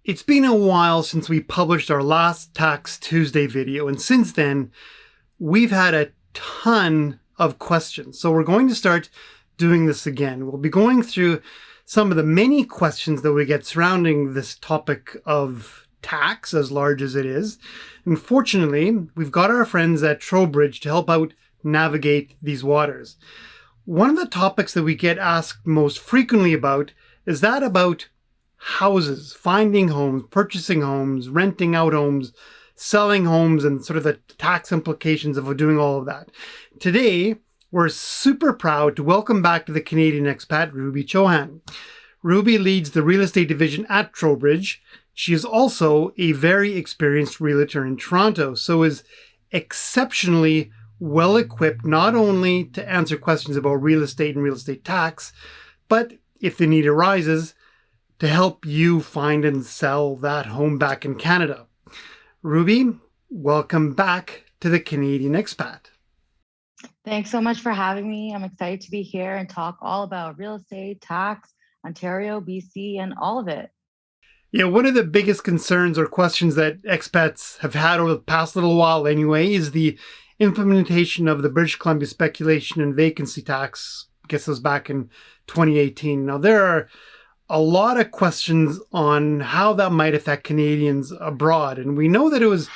It's been a while since we published our last Tax Tuesday video, and since then, we've had a ton of questions. So we're going to start doing this again. We'll be going through some of the many questions that we get surrounding this topic of tax, as large as it is. And fortunately, we've got our friends at Trowbridge to help out navigate these waters. One of the topics that we get asked most frequently about is that about houses, finding homes, purchasing homes, renting out homes, selling homes, and sort of the tax implications of doing all of that. Today, we're super proud to welcome back to the Canadian Expat, Ruby Chouhan. Ruby leads the real estate division at Trowbridge. She is also a very experienced realtor in Toronto, so is exceptionally well equipped not only to answer questions about real estate and real estate tax, but if the need arises, to help you find and sell that home back in Canada. Ruby, welcome back to the Canadian Expat. Thanks so much for having me. I'm excited to be here and talk all about real estate, tax, Ontario, BC, and all of it. Yeah, one of the biggest concerns or questions that expats have had over the past little while anyway is the implementation of the British Columbia speculation and vacancy tax. I guess it was back in 2018. Now, there are a lot of questions on how that might affect Canadians abroad. And we know that it was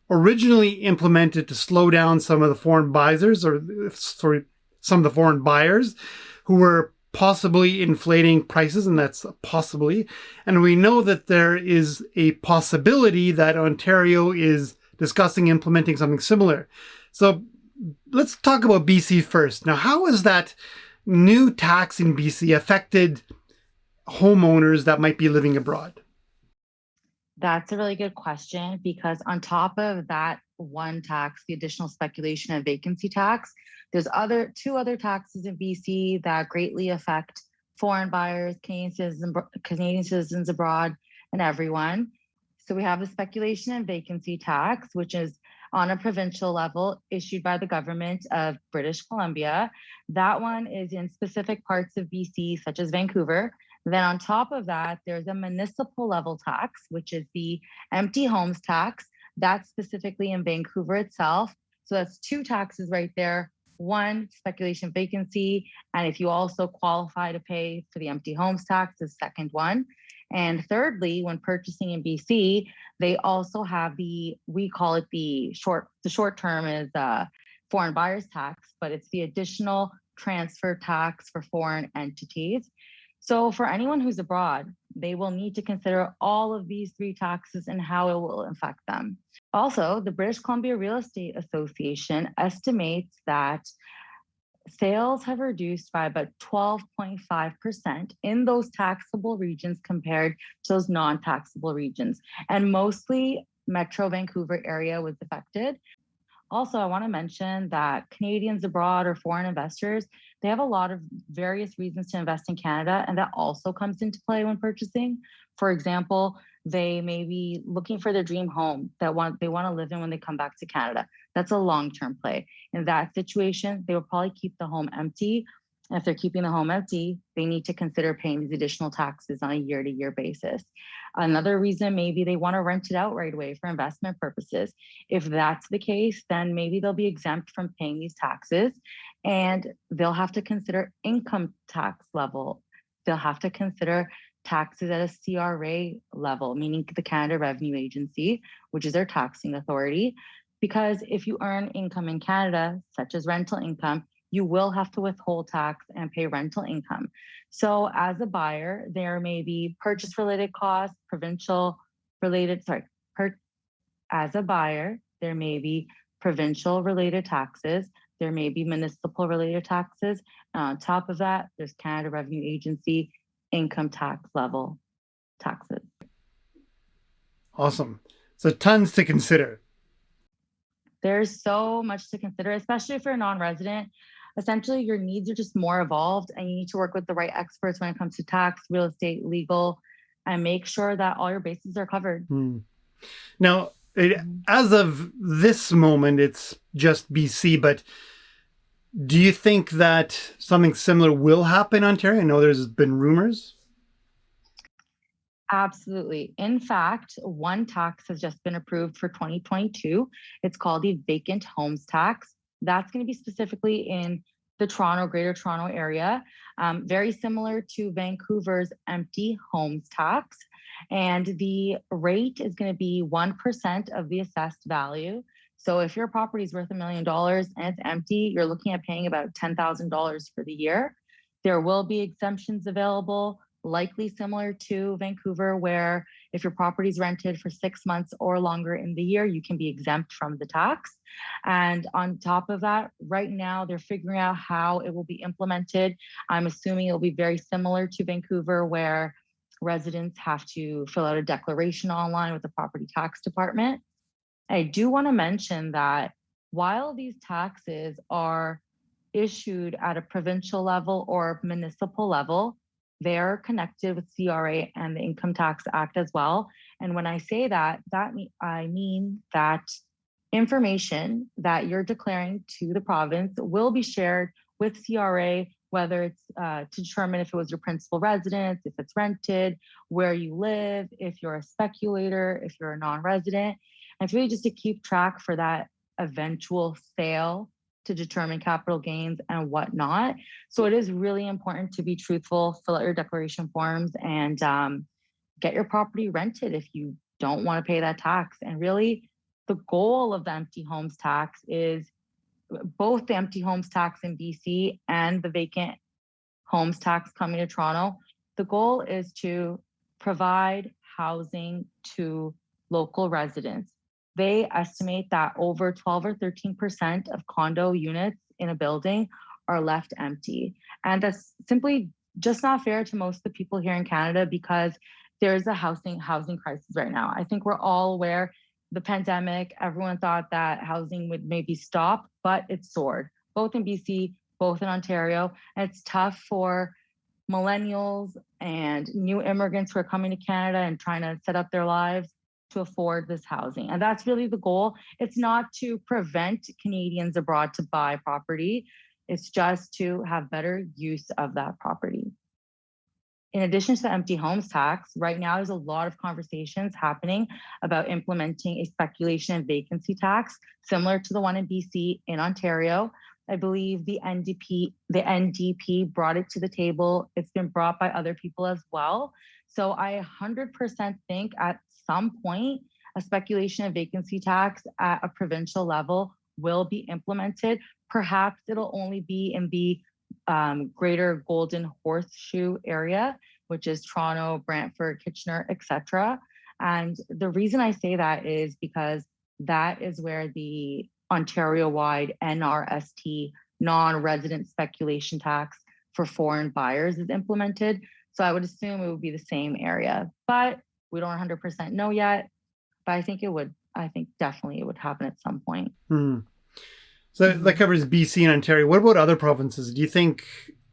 originally implemented to slow down some of the foreign buyers some of the foreign buyers who were possibly inflating prices, and that's possibly. And we know that there is a possibility that Ontario is discussing implementing something similar. So let's talk about BC first. Now, how has that new tax in BC affected homeowners that might be living abroad? That's a really good question because on top of that one tax, the additional speculation and vacancy tax, there's two other taxes in BC that greatly affect foreign buyers, Canadian citizens abroad, and everyone. So we have the speculation and vacancy tax, which is on a provincial level issued by the government of British Columbia. That one is in specific parts of BC, such as Vancouver. Then on top of that, there's a municipal level tax, which is the empty homes tax. That's specifically in Vancouver itself. So that's two taxes right there. One, speculation we and if you also qualify to pay for the empty homes tax, the second one. And thirdly, when purchasing in BC, they also have we call it the short term is foreign buyers tax, but it's the additional transfer tax for foreign entities. So for anyone who's abroad, they will need to consider all of these three taxes and how it will affect them. Also, the British Columbia Real Estate Association estimates that sales have reduced by about 12.5% in those taxable regions compared to those non-taxable regions. And mostly Metro Vancouver area was affected. Also, I want to mention that Canadians abroad or foreign investors, they have a lot of various reasons to invest in Canada, and that also comes into play when purchasing. For example, they may be looking for their dream home they want to live in when they come back to Canada. That's a long-term play. In that situation, they will probably keep the home empty. And if they're keeping the home empty, they need to consider paying these additional taxes on a year-to-year basis. Another reason, maybe they want to rent it out right away for investment purposes. If that's the case, then maybe they'll be exempt from paying these taxes and they'll have to consider income tax level. They'll have to consider taxes at a CRA level, meaning the Canada Revenue Agency, which is their taxing authority. Because if you earn income in Canada, such as rental income, you will have to withhold tax and pay rental income. So as a buyer, there may be purchase-related costs, as a buyer, there may be provincial-related taxes, there may be municipal-related taxes. And on top of that, there's Canada Revenue Agency income tax level taxes. Awesome. So tons to consider. There's so much to consider, especially if you're a non-resident. Essentially, your needs are just more evolved and you need to work with the right experts when it comes to tax, real estate, legal, and make sure that all your bases are covered. Now, as of this moment, it's just BC, but do you think that something similar will happen in Ontario? I know there's been rumors. Absolutely. In fact, one tax has just been approved for 2022. It's called the Vacant Homes Tax. That's going to be specifically in the Greater Toronto area, very similar to Vancouver's empty homes tax. And the rate is going to be 1% of the assessed value. So if your property is worth $1 million and it's empty, you're looking at paying about $10,000 for the year. There will be exemptions available, likely similar to Vancouver, where if your property is rented for 6 months or longer in the year, you can be exempt from the tax. And on top of that, right now they're figuring out how it will be implemented. I'm assuming it'll be very similar to Vancouver, where residents have to fill out a declaration online with the property tax department. I do want to mention that while these taxes are issued at a provincial level or municipal level, they're connected with CRA and the Income Tax Act as well. And when I say that, I mean that information that you're declaring to the province will be shared with CRA, whether it's to determine if it was your principal residence, if it's rented, where you live, if you're a speculator, if you're a non-resident. And it's really just to keep track for that eventual sale to determine capital gains and whatnot. So it is really important to be truthful, fill out your declaration forms, and get your property rented if you don't want to pay that tax. And really, the goal of the empty homes tax is both the empty homes tax in BC and the vacant homes tax coming to Toronto. The goal is to provide housing to local residents. They estimate that over 12 or 13% of condo units in a building are left empty. And that's simply just not fair to most of the people here in Canada, because there's a housing crisis right now. I think we're all aware the pandemic, everyone thought that housing would maybe stop, but it soared, both in BC, both in Ontario. And it's tough for millennials and new immigrants who are coming to Canada and trying to set up their lives to afford this housing. And that's really the goal. It's not to prevent Canadians abroad to buy property. It's just to have better use of that property. In addition to the empty homes tax, right now there's a lot of conversations happening about implementing a speculation and vacancy tax similar to the one in BC in Ontario. I believe the NDP brought it to the table. It's been brought by other people as well. So I 100% think at some point, a speculation and vacancy tax at a provincial level will be implemented. Perhaps it'll only be in the greater Golden Horseshoe area, which is Toronto, Brantford, Kitchener, etc. And the reason I say that is because that is where the Ontario-wide NRST, non-resident speculation tax for foreign buyers, is implemented. So I would assume it would be the same area, but we don't 100% know yet. But I think it would. I think definitely it would happen at some point. So that covers BC and Ontario. What about other provinces? Do you think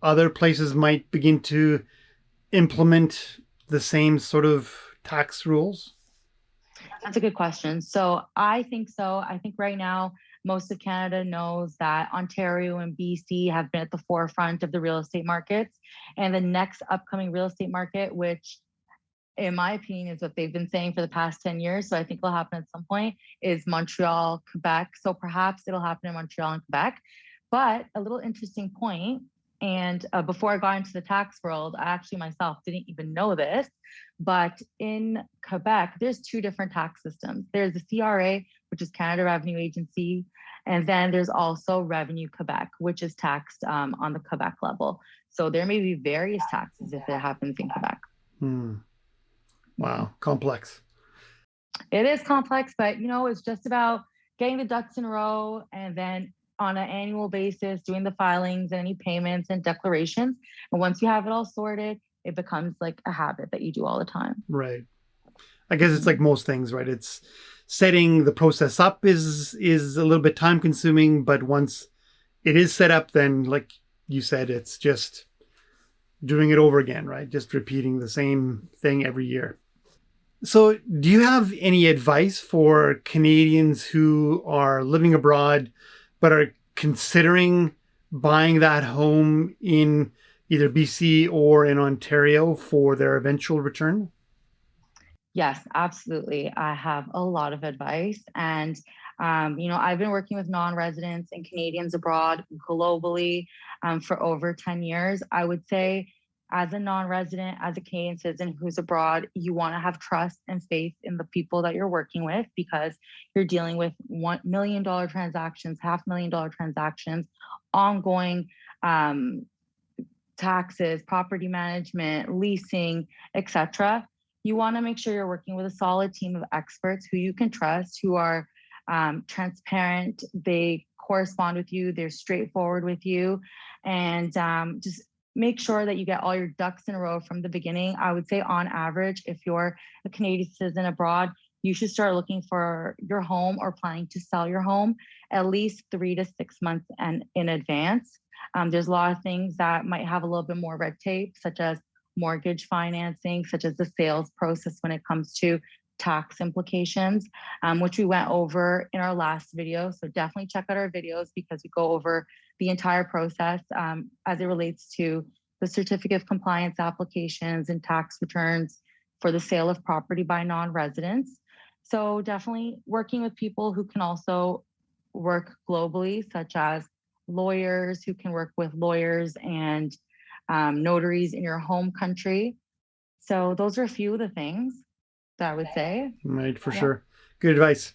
other places might begin to implement the same sort of tax rules? That's a good question. So I think so. I think right now, most of Canada knows that Ontario and BC have been at the forefront of the real estate markets. And the next upcoming real estate market, which in my opinion is what they've been saying for the past 10 years, so I think will happen at some point, is Montreal, Quebec. So perhaps it'll happen in Montreal and Quebec. But a little interesting point, and before I got into the tax world, I actually myself didn't even know this, but in Quebec, there's two different tax systems. There's the CRA, which is Canada Revenue Agency, and then there's also Revenue Quebec, which is taxed on the Quebec level. So there may be various taxes if it happens in Quebec. Wow, complex. It is complex, but it's just about getting the ducks in a row, and then on an annual basis, doing the filings and any payments and declarations. And once you have it all sorted, it becomes like a habit that you do all the time. Right. I guess it's like most things, right? It's setting the process up is a little bit time consuming, but once it is set up, then like you said, it's just doing it over again, right? Just repeating the same thing every year. So do you have any advice for Canadians who are living abroad but are considering buying that home in either BC or in Ontario for their eventual return? Yes, absolutely. I have a lot of advice. And, I've been working with non residents and Canadians abroad globally for over 10 years. I would say, as a non resident, as a Canadian citizen who's abroad, you want to have trust and faith in the people that you're working with because you're dealing with $1 million transactions, $500,000 transactions, ongoing taxes, property management, leasing, etc. You want to make sure you're working with a solid team of experts who you can trust, who are transparent, they correspond with you, they're straightforward with you, and just make sure that you get all your ducks in a row from the beginning. I would say, on average, if you're a Canadian citizen abroad, you should start looking for your home or planning to sell your home at least 3 to 6 months and in advance. There's a lot of things that might have a little bit more red tape, such as mortgage financing, such as the sales process when it comes to tax implications, which we went over in our last video. So definitely check out our videos because we go over the entire process as it relates to the certificate of compliance applications and tax returns for the sale of property by non-residents. So definitely working with people who can also work globally, such as lawyers who can work with lawyers and notaries in your home country. So those are a few of the things that I would say. Right, for Yeah. sure. Good advice.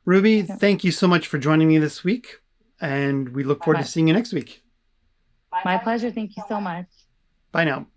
Ruby, Yeah. thank you so much for joining me this week, and we look forward to seeing you next week. My pleasure. Thank you so much. Bye now.